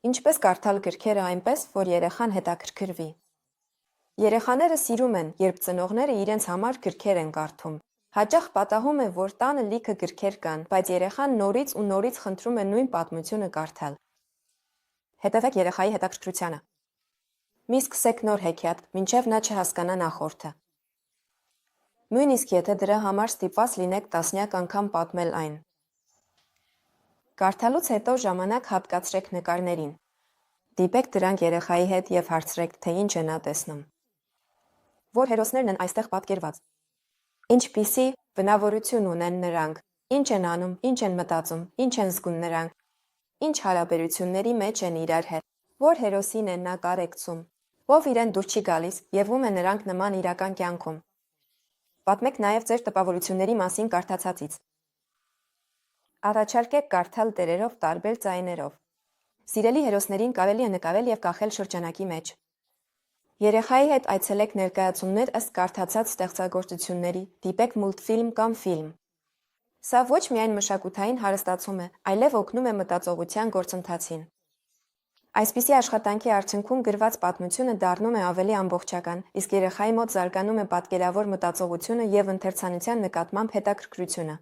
Ինչպես կարդալ գրքերը այնպես, որ երեխան հետաքրքրվի։ Երեխաները սիրում են, երբ ծնողները իրենց համար գրքեր են կարդում։ Հաճախ պատահում է, որ տանը լիքը գրքեր կան, բայց երեխան նորից ու նորից խնդրում է նույն պատմությունը կարդալ։ Հետևեք երեխայի հետաքրքրությանը։ Մի սկսեք նոր հեքիաթ, մինչև նա չհասկանա նախորդը։ Նույնիսկ եթե դրա համար ստիպված լինեք տասնյակ անգամ պատմել այն։ Կարդալուց հետո ժամանակ հատկացրեք նկարներին։ Դիպեք դրանք երեխայի հետ և հարցրեք, թե ինչ է նա տեսնում։ Որ հերոսներն են այստեղ պատկերված։ Ինչպիսի բնավորություն ունեն նրանք, ինչ են անում, ինչ են մտածում, ինչ են զգում նրանք, ինչ հարաբերությունների մեջ են իրար հետ, որ հերոսին է նա կարեկցում, ով իրեն դուր չի գալիս և ում է նրանք նման իրական կյանքում։ Պատմեք նաև ձեր տպավորությունների մասին կարդացածից։ Առաջարկեք կարդալ տերերով տարբեր ձայներով։ Սիրելի հերոսներին կարելի է նկարել և կախել շրջանակի մեջ։ Երեխայի հետ այցելեք ներկայացումներ ըստ կարդացած ստեղծագործությունների, դիպեք մուլտֆիլմ կամ ֆիլմ։ Սա ոչ միայն մշակութային հարստացում է, այլև օգնում է մտածողության գործընթացին։ Այսպիսի աշխատանքի արդյունքում գրված պատմությունը դառնում է ավելի ամբողջական, իսկ երեխայի մոտ զարգանում է պատկերավոր մտածողությունը և ընթերցանության նկատմամբ հետաքրքրությունը։